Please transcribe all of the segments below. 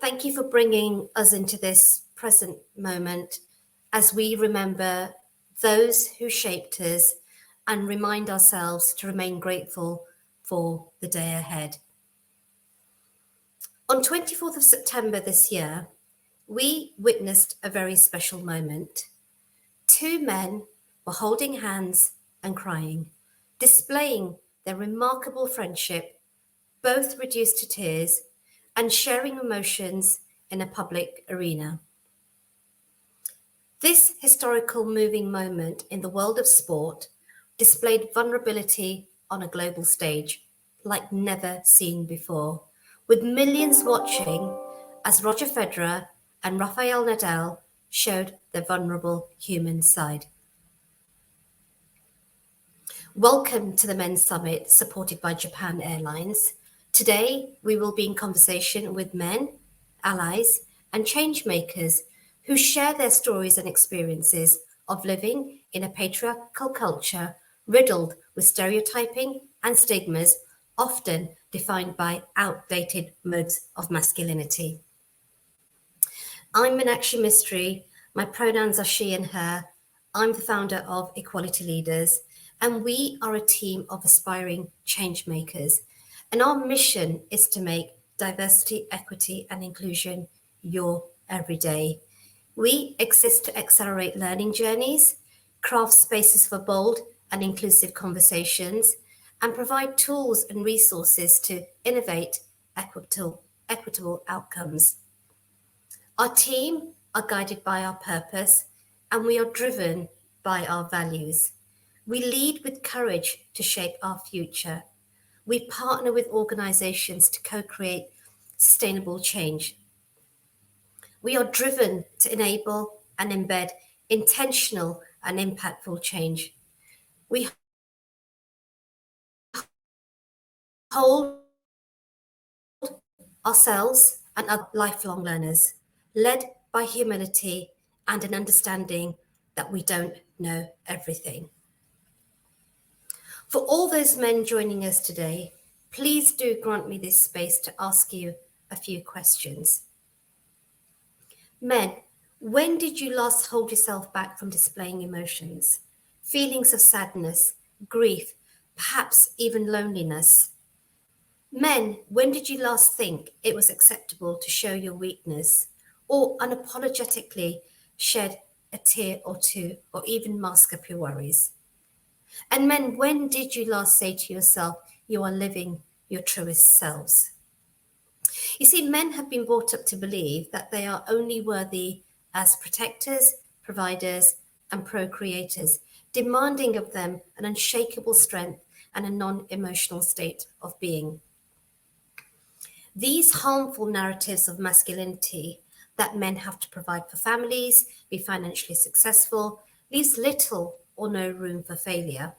Thank you for bringing us into this present moment as we remember those who shaped us and remind ourselves to remain grateful for the day ahead. On 24th of September this year, we witnessed a very special moment. Two men were holding hands and crying, displaying their remarkable friendship, both reduced to tears, and sharing emotions in a public arena. This historical moving moment in the world of sport displayed vulnerability on a global stage like never seen before, with millions watching as Roger Federer and Rafael Nadal showed their vulnerable human side. Welcome to the Men's Summit supported by Japan Airlines. Today, we will be in conversation with men, allies, and change makers who share their stories and experiences of living in a patriarchal culture riddled with stereotyping and stigmas, often defined by outdated modes of masculinity. I'm Minaxi Mistry. My pronouns are she and her. I'm the founder of Equality Leaders, and we are a team of aspiring change makers. And our mission is to make diversity, equity, and inclusion your everyday. We exist to accelerate learning journeys, craft spaces for bold and inclusive conversations, and provide tools and resources to innovate equitable outcomes. Our team are guided by our purpose, and we are driven by our values. We lead with courage to shape our future. We partner with organizations to co-create sustainable change. We are driven to enable and embed intentional and impactful change. We hold ourselves and other lifelong learners, led by humility and an understanding that we don't know everything. For all those men joining us today, please do grant me this space to ask you a few questions. Men, when did you last hold yourself back from displaying emotions, feelings of sadness, grief, perhaps even loneliness? Men, when did you last think it was acceptable to show your weakness or unapologetically shed a tear or two or even mask up your worries? And men, when did you last say to yourself, you are living your truest selves? You see, men have been brought up to believe that they are only worthy as protectors, providers, and procreators, demanding of them an unshakable strength and a non-emotional state of being. These harmful narratives of masculinity that men have to provide for families, be financially successful, leaves little or no room for failure.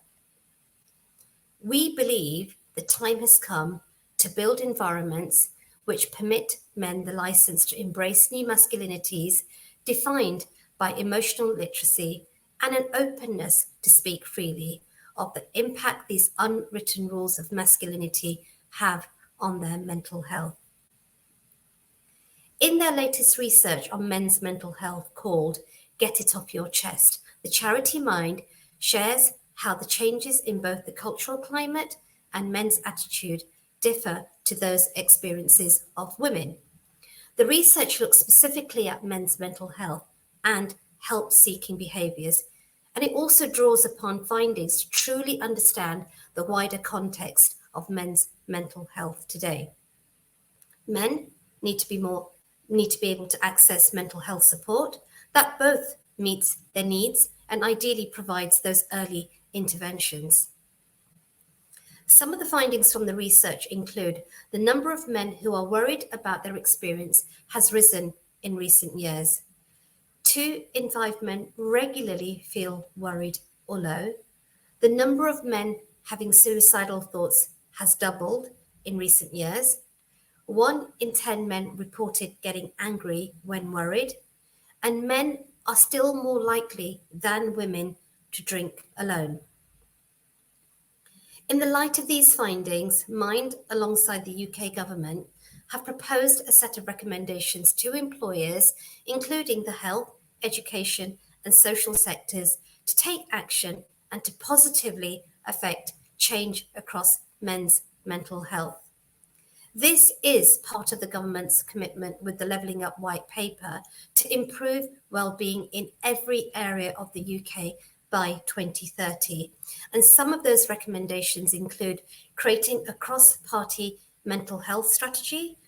We believe the time has come to build environments which permit men the license to embrace new masculinities defined by emotional literacy and an openness to speak freely of the impact these unwritten rules of masculinity have on their mental health. In their latest research on men's mental health called Get It Off Your Chest, the charity Mind shares how the changes in both the cultural climate and men's attitude differ to those experiences of women. The research looks specifically at men's mental health and help-seeking behaviours, and it also draws upon findings to truly understand the wider context of men's mental health today. Men need to be able to access mental health support that both meets their needs and ideally provides those early interventions. Some of the findings from the research include the number of men who are worried about their experience has risen in recent years. 2 in 5 men regularly feel worried or low. The number of men having suicidal thoughts has doubled in recent years. 1 in 10 men reported getting angry when worried, and men are still more likely than women to drink alone. In the light of these findings, Mind, alongside the UK government, have proposed a set of recommendations to employers, including the health, education, and social sectors, to take action and to positively affect change across men's mental health. This is part of the government's commitment with the Levelling Up White Paper to improve wellbeing in every area of the UK by 2030. And some of those recommendations include creating a cross-party mental health strategy,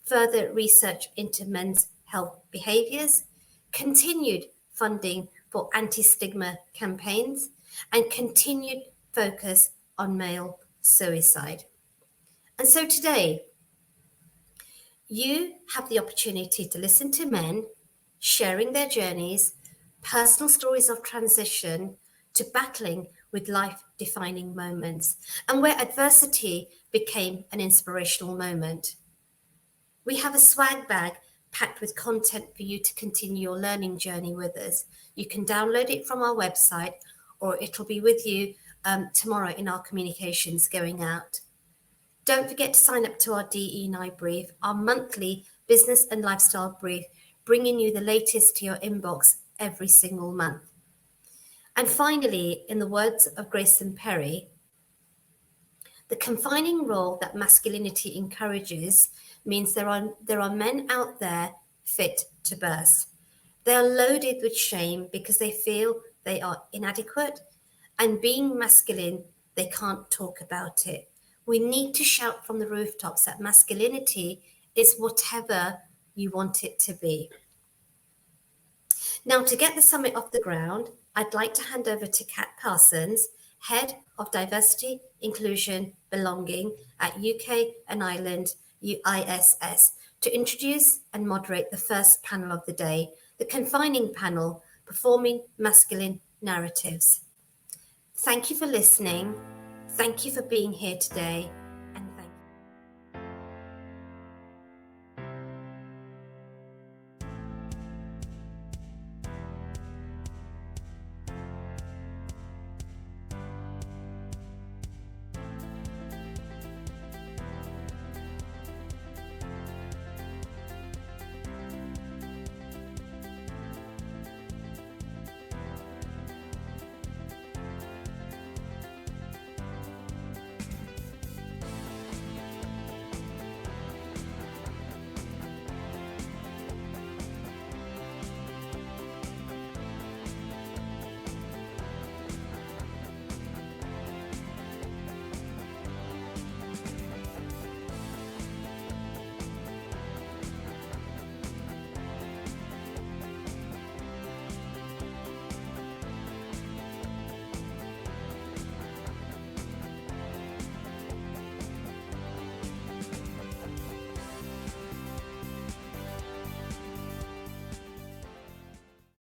further research into men's health behaviours, continued funding for anti-stigma campaigns, and continued focus on male suicide. And so today, you have the opportunity to listen to men sharing their journeys, personal stories of transition to battling with life-defining moments, and where adversity became an inspirational moment. We have a swag bag packed with content for you to continue your learning journey with us. You can download it from our website, or it'll be with you tomorrow in our communications going out. Don't forget to sign up to our DE&I brief, our monthly business and lifestyle brief, bringing you the latest to your inbox every single month. And finally, in the words of Grayson Perry, the confining role that masculinity encourages means there are men out there fit to burst. They are loaded with shame because they feel they are inadequate, and being masculine, they can't talk about it. We need to shout from the rooftops that masculinity is whatever you want it to be. Now, to get the summit off the ground, I'd like to hand over to Kat Parsons, Head of Diversity, Inclusion, Belonging at UK and Ireland UISS, to introduce and moderate the first panel of the day, the confining panel, Performing Masculine Narratives. Thank you for listening. Thank you for being here today.